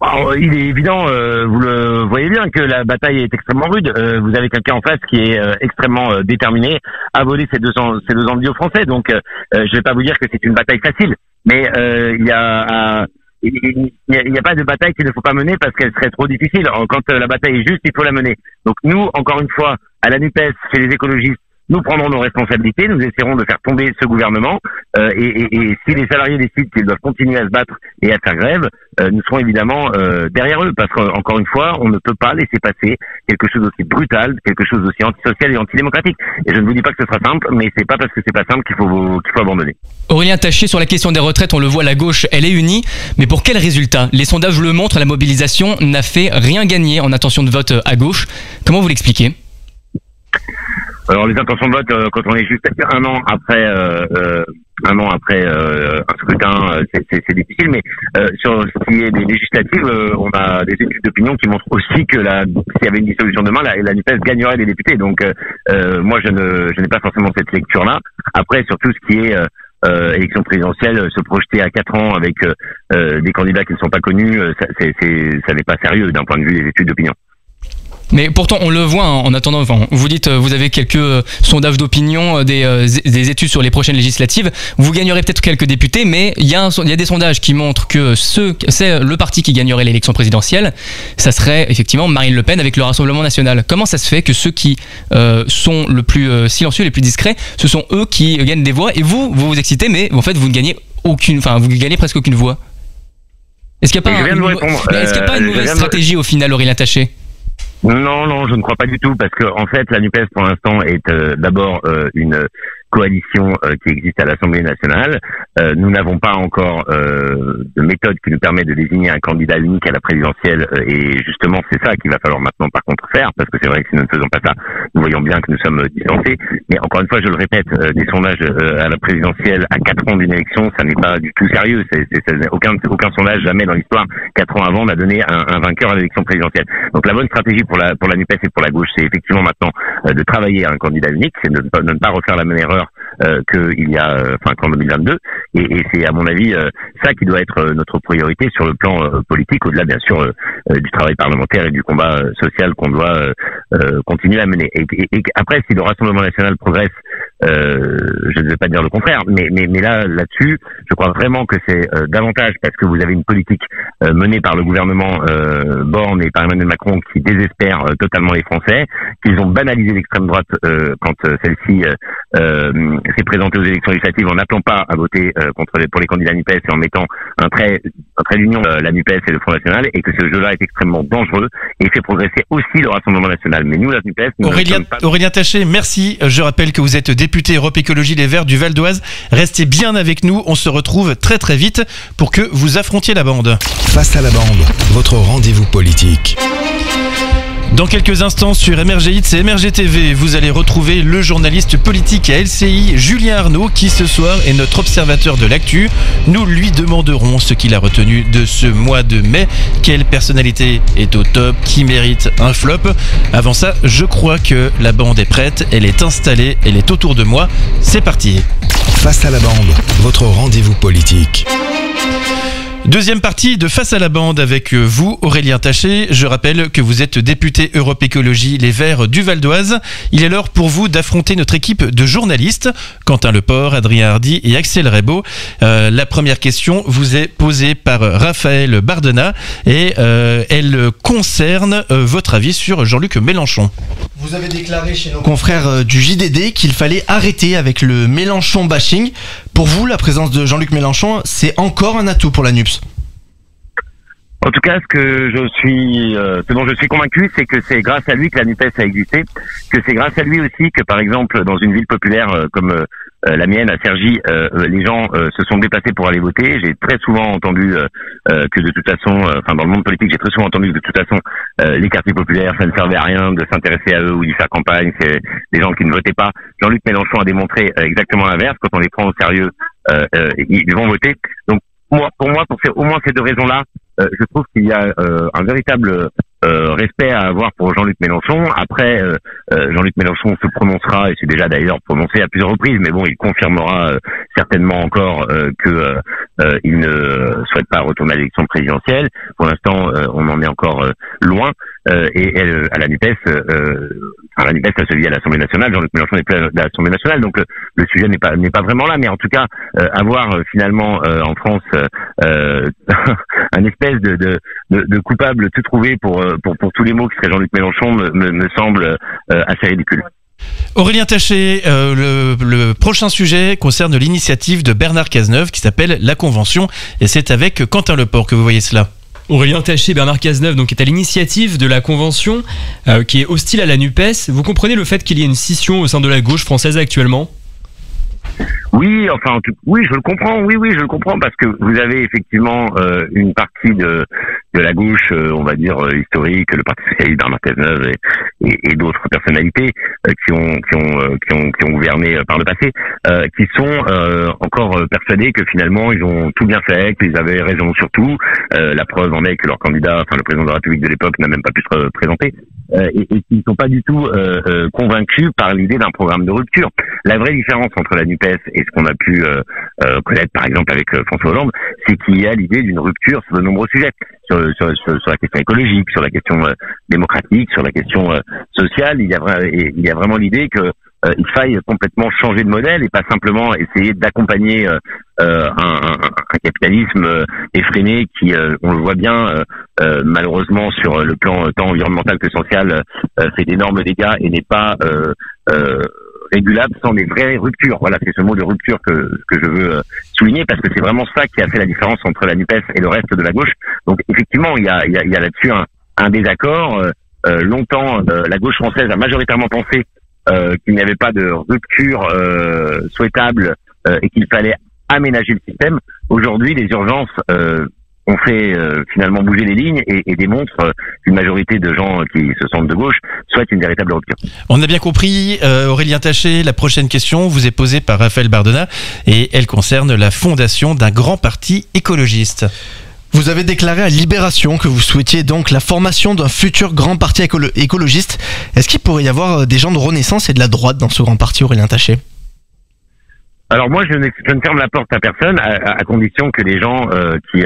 Alors, il est évident, vous le voyez bien, que la bataille est extrêmement rude. Vous avez quelqu'un en face qui est extrêmement déterminé à voler ces 2 ans de vie aux Français. Donc, je vais pas vous dire que c'est une bataille facile, mais il y a pas de bataille qu'il ne faut pas mener parce qu'elle serait trop difficile. Quand la bataille est juste, il faut la mener. Donc nous, encore une fois, à la NUPES, chez les écologistes, nous prendrons nos responsabilités, nous essaierons de faire tomber ce gouvernement et si les salariés décident qu'ils doivent continuer à se battre et à faire grève, nous serons évidemment derrière eux parce qu'encore une fois, on ne peut pas laisser passer quelque chose d'aussi brutal, quelque chose d'aussi antisocial et antidémocratique. Et je ne vous dis pas que ce sera simple, mais c'est pas parce que c'est pas simple qu'il faut abandonner. Aurélien Taché, sur la question des retraites, on le voit, la gauche, elle est unie, mais pour quel résultat? Les sondages le montrent, la mobilisation n'a fait rien gagner en intention de vote à gauche. Comment vous l'expliquez? Alors les intentions de vote, quand on est juste un an après un scrutin, c'est difficile. Mais sur ce qui est des législatives, on a des études d'opinion qui montrent aussi que s'il y avait une dissolution demain, la NUPES gagnerait des députés. Donc moi, je n'ai pas forcément cette lecture-là. Après, sur tout ce qui est élection présidentielle, se projeter à 4 ans avec des candidats qui ne sont pas connus, ça n'est pas sérieux d'un point de vue des études d'opinion. Mais pourtant, on le voit en attendant. Enfin, vous dites, vous avez quelques sondages d'opinion, des études sur les prochaines législatives. Vous gagnerez peut-être quelques députés, mais il y a des sondages qui montrent que c'est le parti qui gagnerait l'élection présidentielle. Ça serait effectivement Marine Le Pen avec le Rassemblement national. Comment ça se fait que ceux qui sont le plus silencieux, les plus discrets, ce sont eux qui gagnent des voix et vous vous excitez, mais en fait vous ne gagnez vous gagnez presque aucune voix. Est-ce qu'il n'y a pas une mauvaise stratégie au final, Aurélien Taché? Non, je ne crois pas du tout, parce que en fait, la NUPES pour l'instant est d'abord une coalition qui existe à l'Assemblée nationale. Nous n'avons pas encore de méthode qui nous permet de désigner un candidat unique à la présidentielle, et justement c'est ça qu'il va falloir maintenant par contre faire, parce que c'est vrai que si nous ne faisons pas ça, nous voyons bien que nous sommes distancés. Mais encore une fois, je le répète, des sondages à la présidentielle à 4 ans d'une élection, ça n'est pas du tout sérieux. Aucun sondage jamais dans l'histoire 4 ans avant n'a donné un vainqueur à l'élection présidentielle. Donc la bonne stratégie pour la NUPES et pour la gauche, c'est effectivement maintenant de travailler à un candidat unique, c'est de ne pas refaire la même erreur qu'en 2022, et c'est à mon avis ça qui doit être notre priorité sur le plan politique, au-delà bien sûr du travail parlementaire et du combat social qu'on doit continuer à mener. Et après, si le Rassemblement national progresse, je ne vais pas dire le contraire, mais là-dessus, je crois vraiment que c'est davantage parce que vous avez une politique menée par le gouvernement Borne et par Emmanuel Macron qui désespère totalement les Français, qu'ils ont banalisé l'extrême droite quand celle-ci s'est présentée aux élections législatives en n'appelant pas à voter pour les candidats NUPES et en mettant un trait d'union la NUPES et le Front National, et que ce jeu-là est extrêmement dangereux et fait progresser aussi le Rassemblement national. Mais nous, la NUPES... Aurélien Taché, merci. Je rappelle que vous êtes député Europe Écologie Les Verts du Val d'Oise. Restez bien avec nous. On se retrouve très très vite pour que vous affrontiez la bande. Face à la bande, votre rendez-vous politique. Dans quelques instants sur MRG et MRG TV, vous allez retrouver le journaliste politique à LCI, Julien Arnaud, qui ce soir est notre observateur de l'actu. Nous lui demanderons ce qu'il a retenu de ce mois de mai, quelle personnalité est au top, qui mérite un flop. Avant ça, je crois que la bande est prête, elle est installée, elle est autour de moi. C'est parti. Face à la bande, votre rendez-vous politique. Deuxième partie de Face à la bande avec vous, Aurélien Taché. Je rappelle que vous êtes député Europe Écologie Les Verts du Val d'Oise. Il est l'heure pour vous d'affronter notre équipe de journalistes, Quentin Leport, Adrien Hardy et Axel Rebaud. La première question vous est posée par Raphaël Bardena et elle concerne votre avis sur Jean-Luc Mélenchon. Vous avez déclaré chez nos confrères du JDD qu'il fallait arrêter avec le Mélenchon bashing. Pour vous, la présence de Jean-Luc Mélenchon, c'est encore un atout pour la NUPES? En tout cas, ce dont je suis convaincu, c'est que c'est grâce à lui que la NUPES a existé, que c'est grâce à lui aussi que, par exemple, dans une ville populaire comme la mienne, à Cergy, les gens se sont déplacés pour aller voter. J'ai très souvent entendu que de toute façon, dans le monde politique, j'ai très souvent entendu que de toute façon, les quartiers populaires, ça ne servait à rien de s'intéresser à eux ou d'y faire campagne. C'est des gens qui ne votaient pas. Jean-Luc Mélenchon a démontré exactement l'inverse. Quand on les prend au sérieux, ils vont voter. Donc, pour moi, au moins ces deux raisons-là, je trouve qu'il y a un véritable respect à avoir pour Jean-Luc Mélenchon. Après, Jean-Luc Mélenchon se prononcera, et c'est déjà d'ailleurs prononcé à plusieurs reprises, mais bon, il confirmera certainement encore que il ne souhaite pas retourner à l'élection présidentielle. Pour l'instant, on en est encore loin. Et à la NUPES, la NUPES a celui à l'Assemblée nationale. Jean-Luc Mélenchon n'est plus à l'Assemblée nationale, donc le sujet n'est pas vraiment là. Mais en tout cas, avoir finalement en France un espèce de coupable tout trouvé pour tous les mots qui serait Jean-Luc Mélenchon me semble assez ridicule. Aurélien Taché, le prochain sujet concerne l'initiative de Bernard Cazeneuve qui s'appelle La Convention, et c'est avec Quentin Leport que vous voyez cela. Aurélien Taché, Bernard Cazeneuve donc, est à l'initiative de la Convention qui est hostile à la NUPES. Vous comprenez le fait qu'il y ait une scission au sein de la gauche française actuellement ? Oui, oui, je le comprends. Oui, je le comprends parce que vous avez effectivement une partie de la gauche, on va dire historique, le Parti socialiste, Bernard Cazeneuve et d'autres personnalités qui ont gouverné par le passé, qui sont encore persuadés que finalement ils ont tout bien fait, qu'ils avaient raison sur tout. La preuve en est que leur candidat, le président de la République de l'époque, n'a même pas pu se présenter. Et qui ne sont pas du tout convaincus par l'idée d'un programme de rupture. La vraie différence entre la NUPES et ce qu'on a pu connaître par exemple avec François Hollande, c'est qu'il y a l'idée d'une rupture sur de nombreux sujets, sur la question écologique, sur la question démocratique, sur la question sociale. Il y a vraiment l'idée que il faille complètement changer de modèle et pas simplement essayer d'accompagner un capitalisme effréné qui, on le voit bien, malheureusement sur le plan tant environnemental que social, fait d'énormes dégâts et n'est pas régulable sans des vraies ruptures. Voilà, c'est ce mot de rupture que je veux souligner parce que c'est vraiment ça qui a fait la différence entre la NUPES et le reste de la gauche. Donc effectivement, il y a là-dessus un désaccord. Longtemps, la gauche française a majoritairement pensé qu'il n'y avait pas de rupture souhaitable et qu'il fallait aménager le système. Aujourd'hui, les urgences ont fait finalement bouger les lignes et démontrent qu'une majorité de gens qui se sentent de gauche souhaitent une véritable rupture. On a bien compris, Aurélien Taché, la prochaine question vous est posée par Raphaël Bardona et elle concerne la fondation d'un grand parti écologiste. Vous avez déclaré à Libération que vous souhaitiez donc la formation d'un futur grand parti écologiste. Est-ce qu'il pourrait y avoir des gens de Renaissance et de la droite dans ce grand parti, Aurélien Taché ? Alors moi, je ne ferme la porte à personne, à condition que les gens qui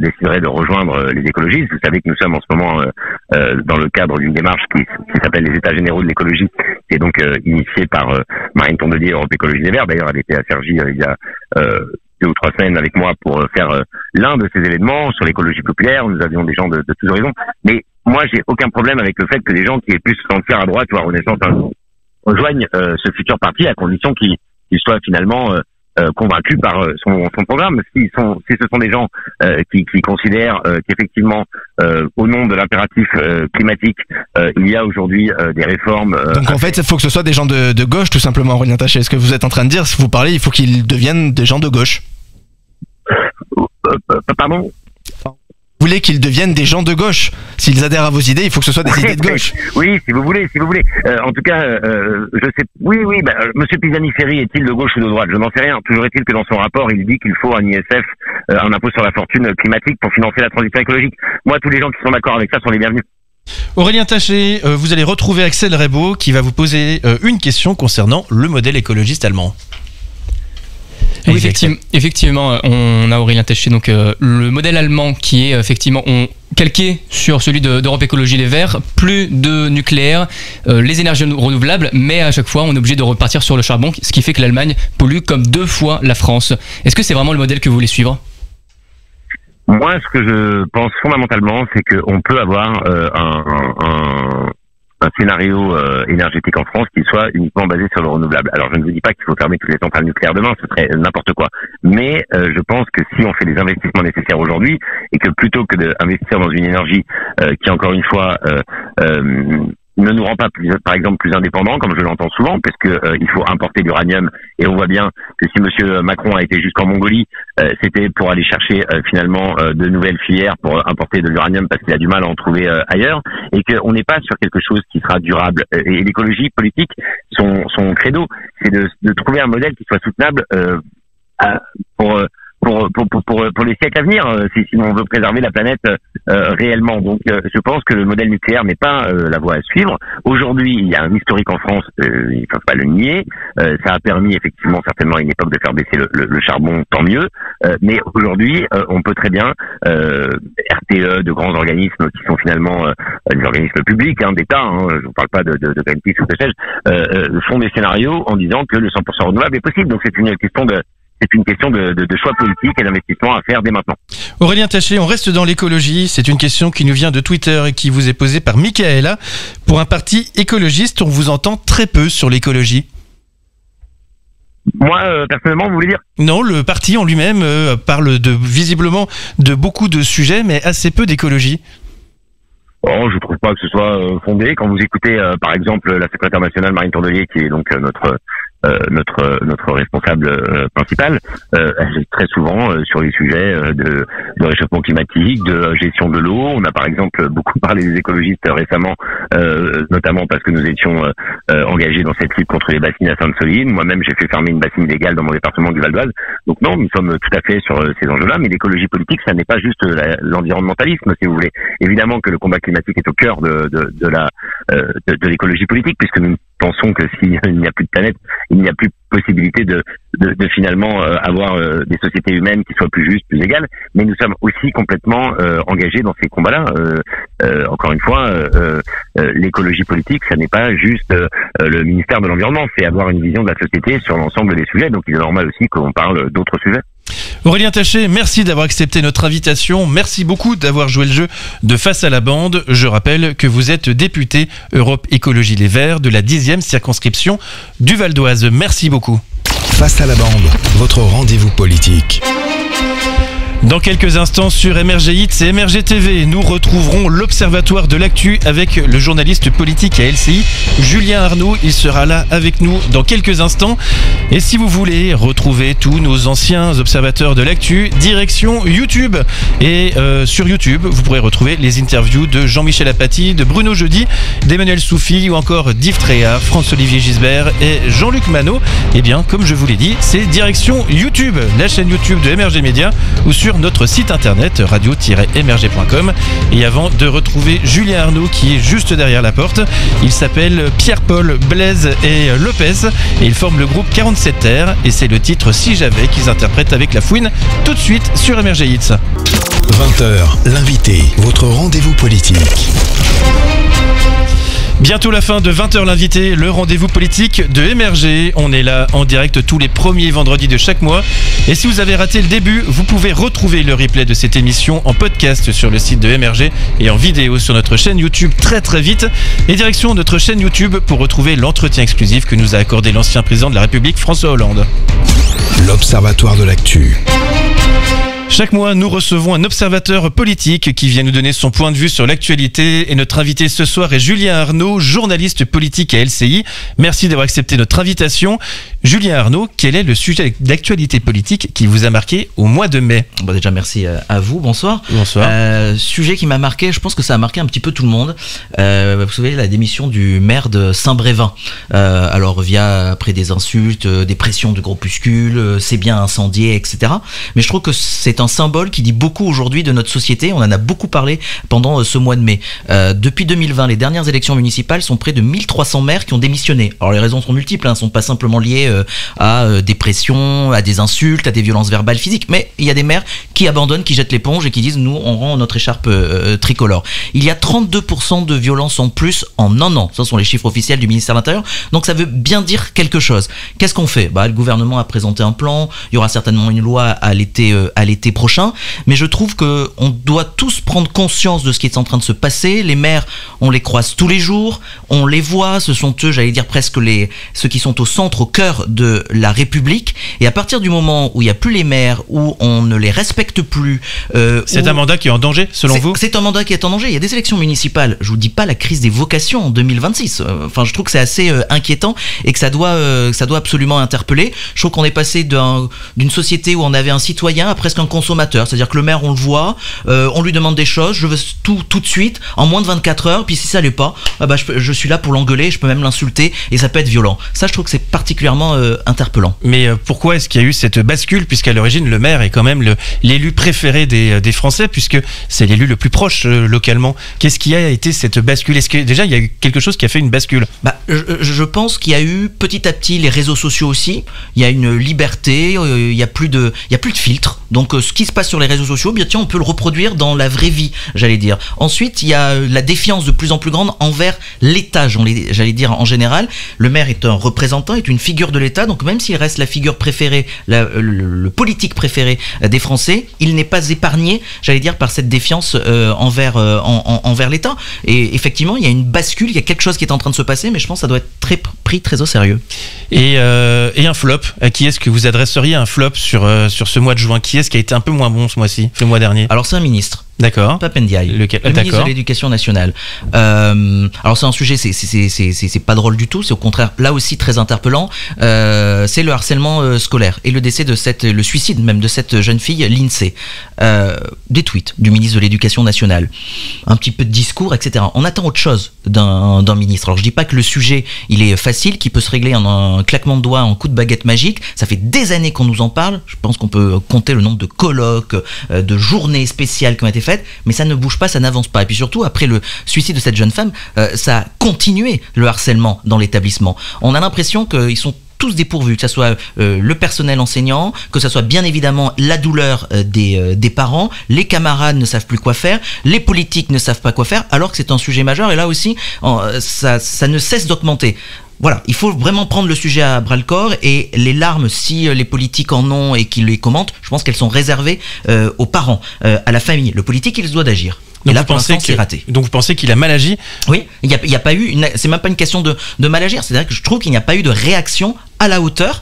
décideraient de rejoindre les écologistes, vous savez que nous sommes en ce moment dans le cadre d'une démarche qui s'appelle les États généraux de l'écologie, qui est donc initiée par Marine Tondelier, Europe Écologie Les Verts. D'ailleurs, elle était à Cergy il y a 2 ou 3 semaines avec moi pour faire l'un de ces événements sur l'écologie populaire. Nous avions des gens de tous horizons. Mais moi, j'ai aucun problème avec le fait que les gens qui aient pu se sentir à droite ou à Renaissance rejoignent ce futur parti à condition qu'ils soient finalement convaincus par son programme. Si ce sont des gens qui considèrent qu'effectivement, au nom de l'impératif climatique, il y a aujourd'hui des réformes... Donc en fait, il faut que ce soit des gens de gauche, tout simplement, Aurélien Taché. Est-ce que vous êtes en train de dire, si vous parlez, il faut qu'ils deviennent des gens de gauche? Pardon? Vous voulez qu'ils deviennent des gens de gauche. S'ils adhèrent à vos idées, il faut que ce soit des idées de gauche. Oui, si vous voulez. En tout cas, je sais. Oui. Monsieur Pisani-Ferry est-il de gauche ou de droite? Je n'en sais rien. Toujours est-il que dans son rapport, il dit qu'il faut un ISF, un impôt sur la fortune climatique pour financer la transition écologique. Moi, tous les gens qui sont d'accord avec ça sont les bienvenus. Aurélien Taché, vous allez retrouver Axel Rebaud qui va vous poser une question concernant le modèle écologiste allemand. Oui, effectivement, on a Aurélien Taché, donc le modèle allemand qui est effectivement calqué sur celui d'Europe Écologie Les Verts, plus de nucléaire, les énergies renouvelables, mais à chaque fois on est obligé de repartir sur le charbon, ce qui fait que l'Allemagne pollue comme 2 fois la France. Est-ce que c'est vraiment le modèle que vous voulez suivre ? Moi, ce que je pense fondamentalement, c'est qu'on peut avoir un scénario énergétique en France qui soit uniquement basé sur le renouvelable. Alors je ne vous dis pas qu'il faut fermer toutes les centrales nucléaires demain, ce serait n'importe quoi. Mais je pense que si on fait les investissements nécessaires aujourd'hui et que plutôt que d'investir dans une énergie qui encore une fois ne nous rend pas par exemple plus indépendants, comme je l'entends souvent, parce que il faut importer l'uranium, et on voit bien que si Monsieur Macron a été jusqu'en Mongolie, c'était pour aller chercher finalement de nouvelles filières pour importer de l'uranium parce qu'il a du mal à en trouver ailleurs, et qu'on n'est pas sur quelque chose qui sera durable. Et l'écologie politique, son credo, c'est de trouver un modèle qui soit soutenable pour les siècles à venir, si on veut préserver la planète réellement. Donc je pense que le modèle nucléaire n'est pas la voie à suivre. Aujourd'hui, il y a un historique en France, il ne faut pas le nier. Ça a permis effectivement certainement à une époque de faire baisser le charbon, tant mieux. Mais aujourd'hui, on peut très bien, RTE, de grands organismes qui sont finalement des organismes publics, d'État, je ne vous parle pas de Greenpeace ou que sais-je, font des scénarios en disant que le 100% renouvelable est possible. Donc c'est une question de choix politique et d'investissement à faire dès maintenant. Aurélien Taché, on reste dans l'écologie. C'est une question qui nous vient de Twitter et qui vous est posée par Michaela. Pour un parti écologiste, on vous entend très peu sur l'écologie. Moi, personnellement, vous voulez dire ? Non, le parti en lui-même parle visiblement de beaucoup de sujets, mais assez peu d'écologie. Oh, je trouve pas que ce soit fondé. Quand vous écoutez, par exemple, la secrétaire nationale Marine Tondelier, qui est donc notre responsable principal, elle est très souvent sur les sujets de réchauffement climatique, de gestion de l'eau. On a par exemple beaucoup parlé des écologistes récemment, notamment parce que nous étions engagés dans cette lutte contre les bassines à Sainte-Soline. Moi-même, j'ai fait fermer une bassine illégale dans mon département du Val d'Oise. Donc non, nous sommes tout à fait sur ces enjeux-là, mais l'écologie politique, ça n'est pas juste l'environnementalisme, si vous voulez. Évidemment que le combat climatique est au cœur de l'écologie politique, puisque nous pensons que s'il n'y a plus de planète, il n'y a plus possibilité de finalement avoir des sociétés humaines qui soient plus justes, plus égales. Mais nous sommes aussi complètement engagés dans ces combats-là. Encore une fois, l'écologie politique, ça n'est pas juste le ministère de l'Environnement, c'est avoir une vision de la société sur l'ensemble des sujets. Donc il est normal aussi qu'on parle d'autres sujets. Aurélien Taché, merci d'avoir accepté notre invitation. Merci beaucoup d'avoir joué le jeu de Face à la bande. Je rappelle que vous êtes député Europe Écologie Les Verts de la 10e circonscription du Val d'Oise. Merci beaucoup. Face à la bande, votre rendez-vous politique. Dans quelques instants sur MRG Hits et MRG TV, nous retrouverons l'Observatoire de l'actu avec le journaliste politique à LCI, Julien Arnaud. Il sera là avec nous dans quelques instants. Et si vous voulez retrouver tous nos anciens observateurs de l'actu, direction YouTube. Et sur YouTube, vous pourrez retrouver les interviews de Jean-Michel Apathy, de Bruno Jeudi, d'Emmanuel Soufi ou encore d'Yves Tréhard, François-Olivier Gisbert et Jean-Luc Manot. Et bien, comme je vous l'ai dit, c'est direction YouTube, la chaîne YouTube de MRG Média ou sur notre site internet radio-mrg.com. Et avant de retrouver Julien Arnaud qui est juste derrière la porte, il s'appelle Pierre-Paul, Blaise et Lopez et ils forment le groupe 47 Terres et c'est le titre Si j'avais qu'ils interprètent avec La Fouine tout de suite sur MRG Hits. 20h, l'invité, votre rendez-vous politique. Bientôt la fin de 20h l'invité, le rendez-vous politique de MRG. On est là en direct tous les premiers vendredis de chaque mois. Et si vous avez raté le début, vous pouvez retrouver le replay de cette émission en podcast sur le site de MRG et en vidéo sur notre chaîne YouTube très vite. Et direction notre chaîne YouTube pour retrouver l'entretien exclusif que nous a accordé l'ancien président de la République, François Hollande. L'Observatoire de l'actu. Chaque mois, nous recevons un observateur politique qui vient nous donner son point de vue sur l'actualité. Et notre invité ce soir est Julien Arnaud, journaliste politique à LCI. Merci d'avoir accepté notre invitation. Julien Arnaud, quel est le sujet d'actualité politique qui vous a marqué au mois de mai ? Bon, déjà, merci à vous. Bonsoir. Bonsoir. Sujet qui m'a marqué, je pense que ça a marqué un petit peu tout le monde. Vous savez, la démission du maire de Saint-Brévin. Alors, après des insultes, des pressions de groupuscules, c'est bien incendié, etc. Mais je trouve que c'est un symbole qui dit beaucoup aujourd'hui de notre société. On en a beaucoup parlé pendant ce mois de mai. Depuis 2020, les dernières élections municipales sont près de 1300 maires qui ont démissionné. Alors les raisons sont multiples, ne sont pas simplement liées à des pressions, à des insultes, à des violences verbales, physiques, mais il y a des maires qui abandonnent, qui jettent l'éponge et qui disent nous on rend notre écharpe tricolore. Il y a 32% de violences en plus en un an. Ce sont les chiffres officiels du ministère de l'Intérieur. Donc ça veut bien dire quelque chose. Qu'est-ce qu'on fait ? Le gouvernement a présenté un plan. Il y aura certainement une loi à l'été prochain, mais je trouve que on doit tous prendre conscience de ce qui est en train de se passer. Les maires, on les croise tous les jours, on les voit, ce sont eux, j'allais dire presque ceux qui sont au centre, au cœur de la République, et à partir du moment où il n'y a plus les maires, où on ne les respecte plus... c'est un mandat qui est en danger, selon vous ? C'est un mandat qui est en danger. Il y a des élections municipales, je vous dis pas la crise des vocations en 2026, enfin je trouve que c'est assez inquiétant et que ça doit absolument interpeller. Je trouve qu'on est passé d'une société où on avait un citoyen à presque un consommateur, c'est-à-dire que le maire on le voit, on lui demande des choses, je veux tout de suite, en moins de 24 heures, puis si ça l'est pas, je suis là pour l'engueuler, je peux même l'insulter et ça peut être violent. Ça je trouve que c'est particulièrement interpellant. Mais pourquoi est-ce qu'il y a eu cette bascule, puisqu'à l'origine le maire est quand même l'élu préféré des Français, puisque c'est l'élu le plus proche localement. Qu'est-ce qui a été cette bascule ? Est-ce que déjà il y a eu quelque chose qui a fait une bascule ? Je pense qu'il y a eu petit à petit les réseaux sociaux aussi, il y a une liberté, il y a plus de filtre. Donc ce qui se passe sur les réseaux sociaux, bien tiens, on peut le reproduire dans la vraie vie, j'allais dire. Ensuite, il y a la défiance de plus en plus grande envers l'État, j'allais dire en général. Le maire est un représentant, est une figure de l'État, donc même s'il reste la figure préférée, le politique préféré des Français, il n'est pas épargné, j'allais dire, par cette défiance envers l'État. Et effectivement, il y a une bascule, il y a quelque chose qui est en train de se passer, mais je pense que ça doit être pris très au sérieux. Et un flop, à qui est-ce que vous adresseriez un flop sur ce mois de juin ? Qui est-ce qui a été un peu moins bon ce mois-ci, le mois dernier ? Alors c'est un ministre. D'accord. Pap Ndiaye, le ministre de l'Éducation nationale. Alors c'est un sujet, c'est pas drôle du tout, c'est au contraire là aussi très interpellant. C'est le harcèlement scolaire et le décès le suicide même de cette jeune fille, Lindsay. Des tweets du ministre de l'Éducation nationale, un petit peu de discours, etc. On attend autre chose d'un ministre. Alors je dis pas que le sujet il est facile, qu'il peut se régler en un claquement de doigts, en coup de baguette magique. Ça fait des années qu'on nous en parle. Je pense qu'on peut compter le nombre de colloques, de journées spéciales qui ont été faites, mais ça ne bouge pas, ça n'avance pas. Et puis surtout, après le suicide de cette jeune femme, ça a continué le harcèlement dans l'établissement. On a l'impression qu'ils sont tous dépourvus, que ce soit le personnel enseignant, que ce soit bien évidemment la douleur des parents, les camarades ne savent plus quoi faire, les politiques ne savent pas quoi faire, alors que c'est un sujet majeur. Et là aussi, ça ne cesse d'augmenter. Voilà, il faut vraiment prendre le sujet à bras le corps, et les larmes, si les politiques en ont et qu'ils les commentent, je pense qu'elles sont réservées aux parents, à la famille. Le politique, il se doit d'agir. Donc et là, pour l'instant, c'est raté. Donc vous pensez qu'il a mal agi ? Oui, il n'y a pas eu, c'est même pas une question de mal agir, c'est-à-dire que je trouve qu'il n'y a pas eu de réaction à la hauteur.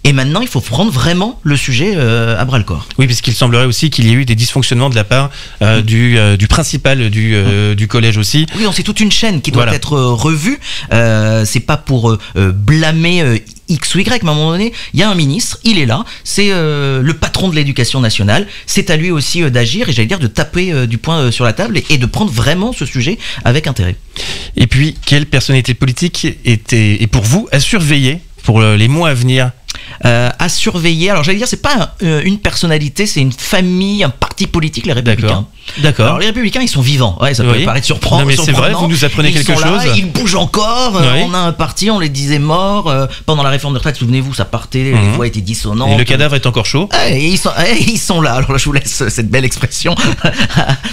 Et maintenant, il faut prendre vraiment le sujet à bras le corps. Oui, puisqu'il semblerait aussi qu'il y ait eu des dysfonctionnements de la part du principal du collège aussi. Oui, c'est toute une chaîne qui doit être revue. C'est pas pour blâmer X ou Y, mais à un moment donné, il y a un ministre, il est là, c'est le patron de l'éducation nationale, c'est à lui aussi d'agir et j'allais dire de taper du poing sur la table et de prendre vraiment ce sujet avec intérêt. Et puis, quelle personnalité politique est pour vous à surveiller pour les mois à venir? À surveiller, alors j'allais dire c'est pas une personnalité, c'est une famille, un parti politique, les Républicains. D'accord. Alors les Républicains ils sont vivants, ça peut paraître surprenant. Non mais c'est vrai, vous nous apprenez quelque chose. Là, ils bougent encore, on a un parti, on les disait morts, pendant la réforme de retraite, souvenez-vous, ça partait, les voix étaient dissonantes. Et le cadavre est encore chaud. Ils sont là, alors là je vous laisse cette belle expression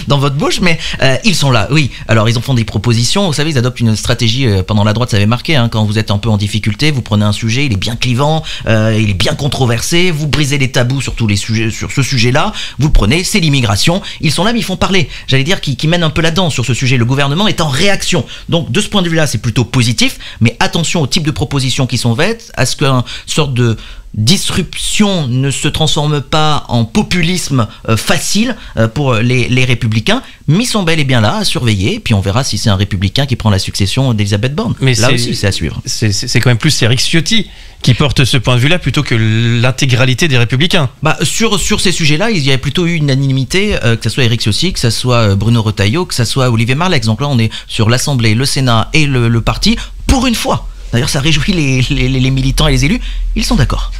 dans votre bouche, mais ils sont là, oui. Alors ils en font des propositions, vous savez, ils adoptent une stratégie, pendant la droite ça avait marqué, quand vous êtes un peu en difficulté, vous prenez un sujet, il est bien clivant, il est bien controversé, vous brisez les tabous sur tous les sujets, sur ce sujet-là, vous le prenez, c'est l'immigration, ils sont là mais ils font parler, j'allais dire qu'ils mènent un peu la danse sur ce sujet, le gouvernement est en réaction, donc de ce point de vue-là c'est plutôt positif, mais attention au type de propositions qui sont faites, à ce qu'une sorte de disruption ne se transforme pas en populisme facile pour les Républicains, mais ils sont bel et bien là à surveiller, et puis on verra si c'est un Républicain qui prend la succession d'Elisabeth Borne. Mais là aussi c'est à suivre. C'est quand même plus Éric Ciotti qui porte ce point de vue-là plutôt que l'intégralité des Républicains. Sur ces sujets-là, il y a plutôt eu une unanimité, que ce soit Éric Ciotti, que ce soit Bruno Retailleau, que ce soit Olivier Marleix. Donc là on est sur l'Assemblée, le Sénat et le parti, pour une fois. D'ailleurs, ça réjouit les militants et les élus. Ils sont d'accord.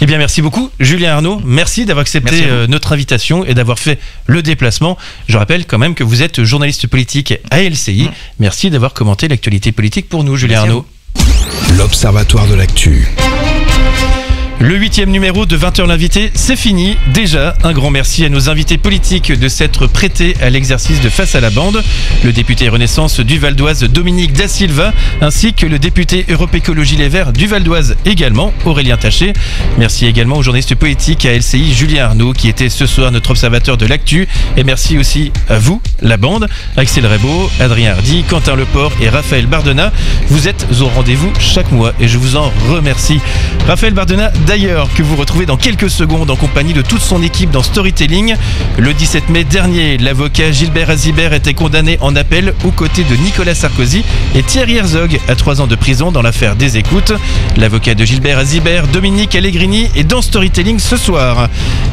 Eh bien, merci beaucoup, Julien Arnaud. Merci d'avoir accepté notre invitation et d'avoir fait le déplacement. Je rappelle quand même que vous êtes journaliste politique à LCI. Merci d'avoir commenté l'actualité politique pour nous, Julien Arnaud. L'Observatoire de l'actu. Le 8e numéro de 20h l'invité, c'est fini. Déjà, un grand merci à nos invités politiques de s'être prêtés à l'exercice de Face à la bande. Le député Renaissance du Val d'Oise, Dominique Da Silva, ainsi que le député Europe Écologie Les Verts du Val d'Oise également, Aurélien Taché. Merci également au journaliste politique à LCI, Julien Arnaud, qui était ce soir notre observateur de l'actu. Et merci aussi à vous, la bande, Axel Rebaud, Adrien Hardy, Quentin Leport et Raphaël Bardena. Vous êtes au rendez-vous chaque mois et je vous en remercie. Raphaël Bardena, d'ailleurs, que vous retrouvez dans quelques secondes en compagnie de toute son équipe dans Storytelling. Le 17 mai dernier, l'avocat Gilbert Azibert était condamné en appel aux côtés de Nicolas Sarkozy et Thierry Herzog à 3 ans de prison dans l'affaire des écoutes. L'avocat de Gilbert Azibert, Dominique Allegrini, est dans Storytelling ce soir.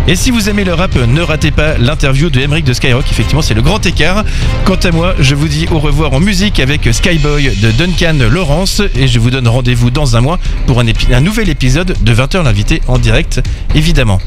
Et si vous aimez le rap, ne ratez pas l'interview de Emeric de Skyrock. Effectivement, c'est le grand écart. Quant à moi, je vous dis au revoir en musique avec Skyboy de Duncan Lawrence et je vous donne rendez-vous dans un mois pour un nouvel épisode de 20h l'invité en direct, évidemment.